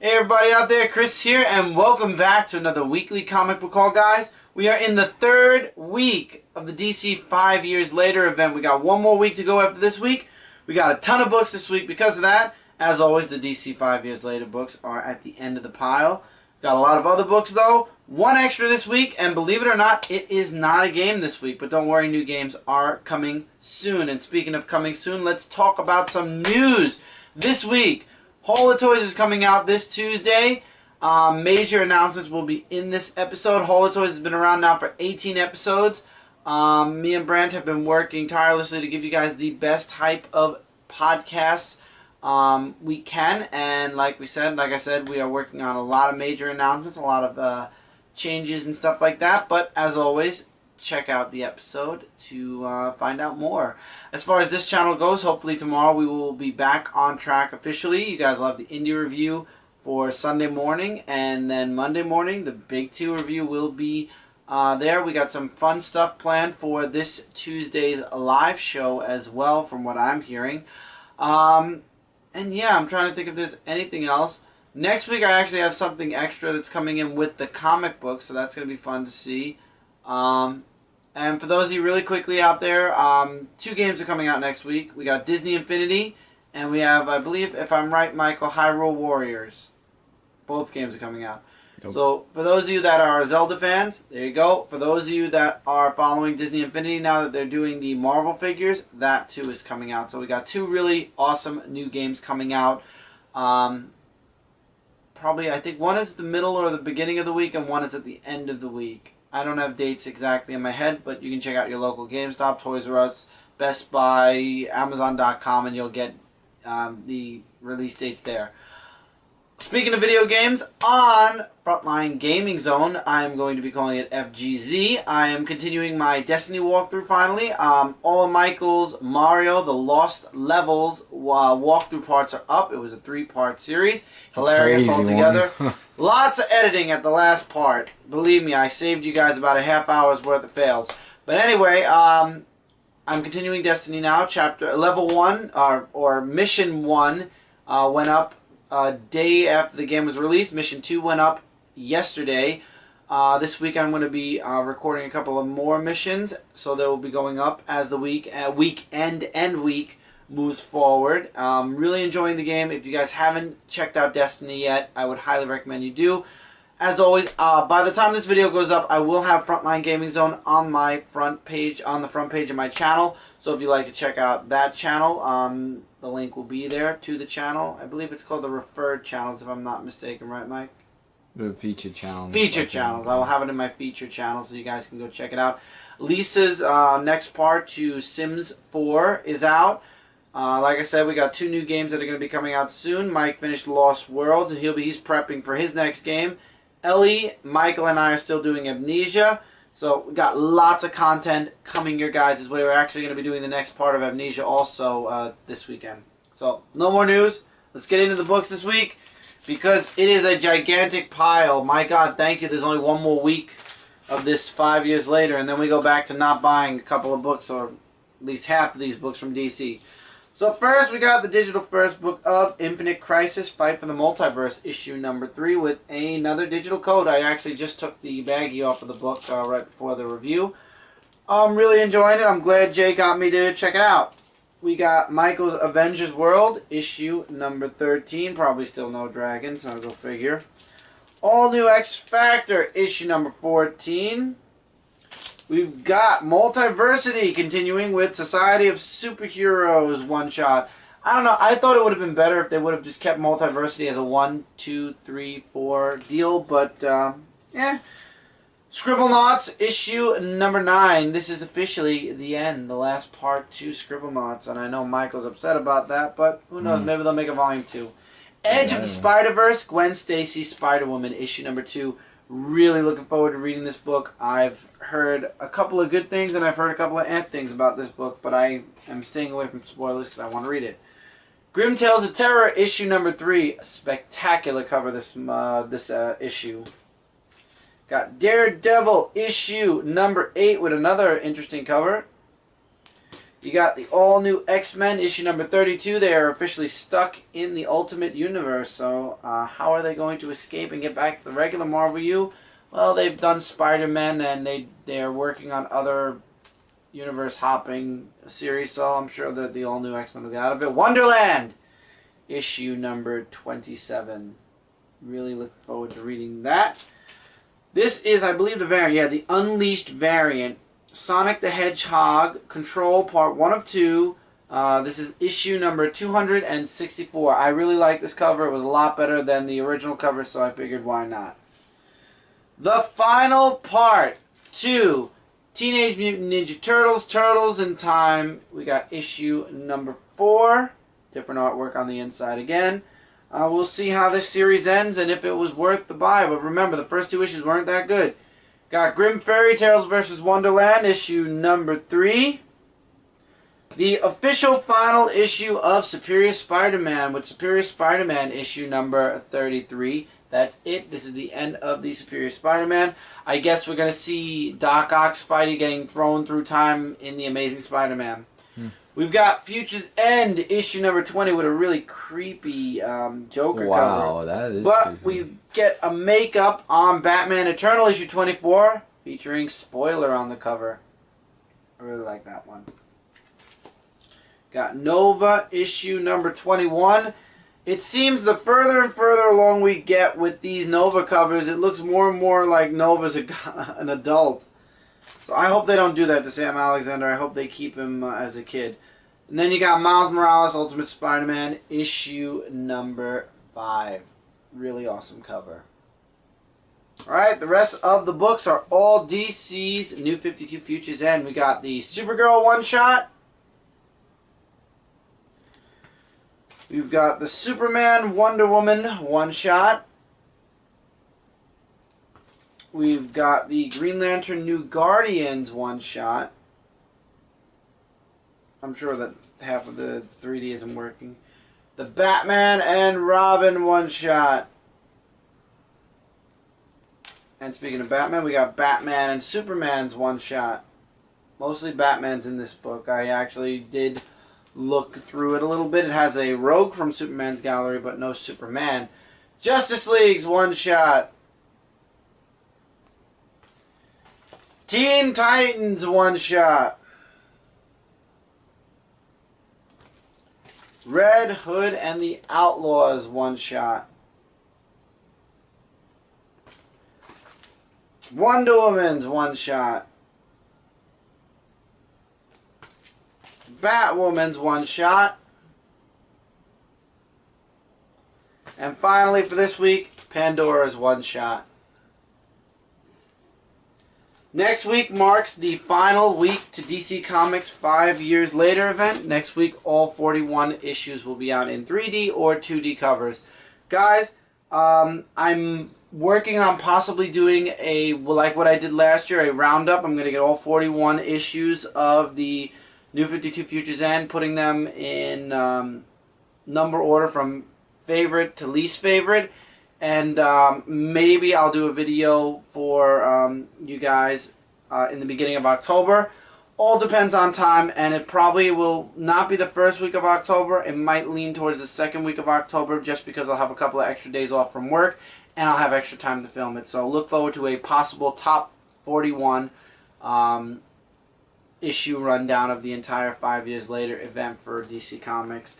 Hey everybody out there, Chris here, and welcome back to another weekly comic book haul, guys. We are in the third week of the DC 5 Years Later event. We got one more week to go after this week. We got a ton of books this week because of that. As always, the DC 5 Years Later books are at the end of the pile. Got a lot of other books though. One extra this week, and believe it or not, it is not a game this week. But don't worry, new games are coming soon. And speaking of coming soon, let's talk about some news this week. Haul of Toys is coming out this Tuesday. Major announcements will be in this episode. Haul of Toys has been around now for 18 episodes. Me and Brent have been working tirelessly to give you guys the best type of podcasts we can. And like I said, we are working on a lot of major announcements, a lot of changes and stuff like that. But as always, check out the episode to find out more. As far as this channel goes, hopefully tomorrow we will be back on track officially. You guys will have the indie review for Sunday morning, and then Monday morning the Big 2 review will be there. We got some fun stuff planned for this Tuesday's live show as well, from what I'm hearing. And yeah, I'm trying to think if there's anything else. Next week I actually have something extra that's coming in with the comic book, so that's going to be fun to see. And for those of you really quickly out there, 2 games are coming out next week. We got Disney Infinity, and we have, I believe, if I'm right, Michael, Hyrule Warriors. Both games are coming out. Yep. So for those of you that are Zelda fans, there you go. For those of you that are following Disney Infinity now that they're doing the Marvel figures, that too is coming out. So we got 2 really awesome new games coming out. Probably, I think one is the middle or the beginning of the week, and one is at the end of the week. I don't have dates exactly in my head, but you can check out your local GameStop, Toys R Us, Best Buy, Amazon.com, and you'll get the release dates there. Speaking of video games, on Frontline Gaming Zone, I am going to be calling it FGZ. I am continuing my Destiny walkthrough finally. All of Michael's Mario, the Lost Levels walkthrough parts are up. It was a 3-part series. Hilarious altogether. Lots of editing at the last part. Believe me, I saved you guys about a half hour's worth of fails. But anyway, I'm continuing Destiny now. Level 1, or Mission 1, went up a day after the game was released. Mission 2 went up yesterday. This week I'm going to be recording a couple of more missions, so they will be going up as the week moves forward. Really enjoying the game. If you guys haven't checked out Destiny yet, I would highly recommend you do. As always, by the time this video goes up, I will have Frontline Gaming Zone on my front page, on the front page of my channel. So if you'd like to check out that channel, the link will be there to the channel. I believe it's called the Referred Channels, if I'm not mistaken, right, Mike? The featured channels. Featured channels. I will have it in my featured channel, so you guys can go check it out. Lisa's next part to Sims 4 is out. Like I said, we got 2 new games that are going to be coming out soon. Mike finished Lost Worlds, and he's prepping for his next game. Ellie, Michael, and I are still doing Amnesia. So we got lots of content coming your guys' way. We're actually going to be doing the next part of Amnesia also this weekend. So no more news. Let's get into the books this week, because it is a gigantic pile. My God, thank you. There's only one more week of this 5 years later, and then we go back to not buying a couple of books, or at least half of these books from DC. So first, we got the digital first book of Infinite Crisis, Fight for the Multiverse, issue number 3, with another digital code. I actually just took the baggie off of the book right before the review. I'm really enjoying it. I'm glad Jay got me to check it out. We got Michael's Avengers World, issue number 13. Probably still no dragon, so go figure. All New X Factor, issue number 14. We've got Multiversity continuing with Society of Superheroes one-shot. I don't know. I thought it would have been better if they would have just kept Multiversity as a 1, 2, 3, 4 deal, but yeah. Scribblenauts issue number 9. This is officially the end, the last part to Scribblenauts, and I know Michael's upset about that, but who knows? Maybe they'll make a volume 2. Edge of the Spider-Verse, Gwen Stacy, Spider-Woman, issue number 2. Really looking forward to reading this book. I've heard a couple of good things, and I've heard a couple of things about this book, but I am staying away from spoilers because I want to read it. Grim Tales of Terror, issue number 3. A spectacular cover this issue. Got Daredevil, issue number 8, with another interesting cover. You got the all-new X-Men, issue number 32. They are officially stuck in the Ultimate Universe. So how are they going to escape and get back to the regular Marvel U? Well, they've done Spider-Man, and they are working on other universe-hopping series. So I'm sure that the all-new X-Men will get out of it. Wonderland, issue number 27. Really look forward to reading that. This is, I believe, the variant. Yeah, the Unleashed variant. Sonic the Hedgehog, Control, Part 1 of 2. This is issue number 264. I really like this cover. It was a lot better than the original cover, so I figured why not. The final part, 2. Teenage Mutant Ninja Turtles, Turtles in Time. We got issue number 4. Different artwork on the inside again. We'll see how this series ends and if it was worth the buy. But remember, the first 2 issues weren't that good. Got Grim Fairy Tales vs. Wonderland, issue number 3. The official final issue of Superior Spider-Man with Superior Spider-Man issue number 33. That's it. This is the end of the Superior Spider-Man. I guess we're going to see Doc Ock Spidey getting thrown through time in The Amazing Spider-Man. We've got Future's End, issue number 20, with a really creepy Joker cover. Wow, that is But creepy. we get a makeup on Batman Eternal, issue 24, featuring Spoiler on the cover. I really like that one. Got Nova, issue number 21. It seems the further and further along we get with these Nova covers, it looks more and more like Nova's an adult. So I hope they don't do that to Sam Alexander. I hope they keep him as a kid. And then you got Miles Morales, Ultimate Spider-Man, issue number 5. Really awesome cover. Alright, the rest of the books are all DC's New 52 Future's End. We got the Supergirl one-shot. We've got the Superman Wonder Woman one-shot. We've got the Green Lantern New Guardians one-shot. I'm sure that half of the 3D isn't working. The Batman and Robin one-shot. And speaking of Batman, we got Batman and Superman's one-shot. Mostly Batman's in this book. I actually did look through it a little bit. It has a Rogue from Superman's gallery, but no Superman. Justice League's one-shot. Teen Titans one-shot. Red Hood and the Outlaws one-shot. Wonder Woman's one-shot. Batwoman's one-shot. And finally for this week, Pandora's one-shot. Next week marks the final week to DC Comics 5 Years Later event. Next week, all 41 issues will be out in 3D or 2D covers. Guys, I'm working on possibly doing a, like what I did last year, a roundup. I'm going to get all 41 issues of the New 52 Future's End, putting them in number order from favorite to least favorite. And maybe I'll do a video for you guys in the beginning of October. All depends on time, and it probably will not be the first week of October. It might lean towards the second week of October just because I'll have a couple of extra days off from work and I'll have extra time to film it. So look forward to a possible top 41 issue rundown of the entire 5 Years Later event for DC Comics.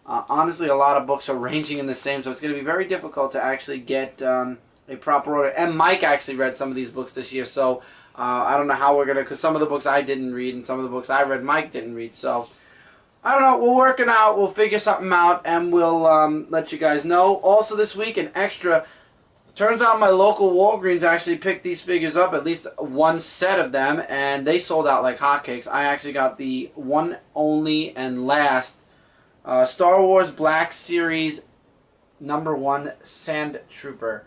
Honestly, a lot of books are ranging in the same, so it's going to be very difficult to actually get a proper order. And Mike actually read some of these books this year, so I don't know how we're going to, because some of the books I didn't read and some of the books I read Mike didn't read. So, I don't know, we'll work it out, we'll figure something out, and we'll let you guys know. Also this week, an extra, turns out my local Walgreens actually picked these figures up, at least one set of them, and they sold out like hotcakes. I actually got the one, only, and last Star Wars Black Series #1 Sand Trooper.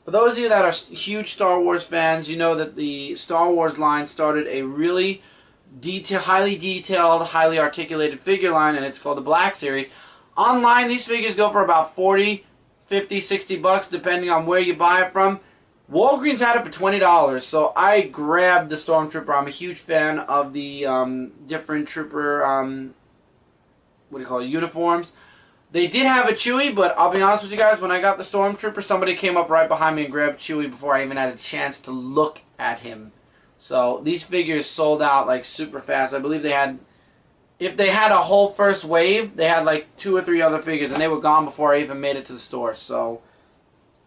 For those of you that are huge Star Wars fans, you know that the Star Wars line started a really highly detailed, highly articulated figure line, and it's called the Black Series. Online, these figures go for about 40, 50, 60 bucks, depending on where you buy it from. Walgreens had it for $20, so I grabbed the Stormtrooper. I'm a huge fan of the different trooper, what do you call it, uniforms. They did have a Chewie, but I'll be honest with you guys, when I got the Stormtrooper, somebody came up right behind me and grabbed Chewie before I even had a chance to look at him. So these figures sold out like super fast. I believe they had, if they had a whole first wave, they had like 2 or 3 other figures, and they were gone before I even made it to the store. So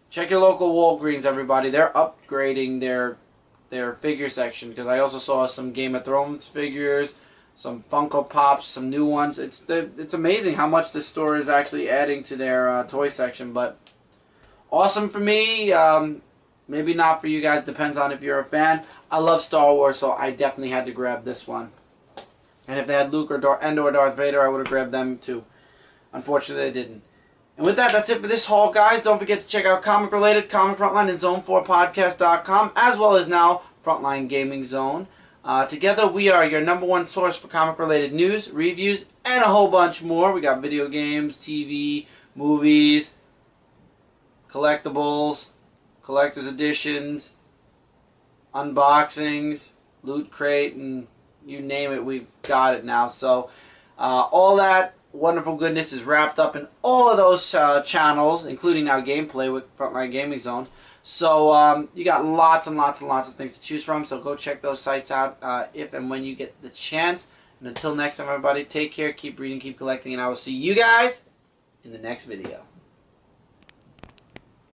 check your local Walgreens, everybody. They're upgrading their figure section, because I also saw some Game of Thrones figures, some Funko Pops, some new ones. It's amazing how much the store is actually adding to their toy section. But awesome for me. Maybe not for you guys. Depends on if you're a fan. I love Star Wars, so I definitely had to grab this one. And if they had Luke or Darth Vader, I would have grabbed them too. Unfortunately, they didn't. And with that, that's it for this haul, guys. Don't forget to check out Comic Related, Comic Frontline, and Zone4Podcast.com, as well as now Frontline Gaming Zone. Together, we are your #1 source for comic-related news, reviews, and a whole bunch more. We got video games, TV, movies, collectibles, collector's editions, unboxings, loot crate, and you name it, we've got it now. So all that wonderful goodness is wrapped up in all of those channels, including now gameplay with Frontline Gaming Zone. So you got lots and lots and lots of things to choose from. So go check those sites out if and when you get the chance. And until next time, everybody, take care, keep reading, keep collecting, and I will see you guys in the next video.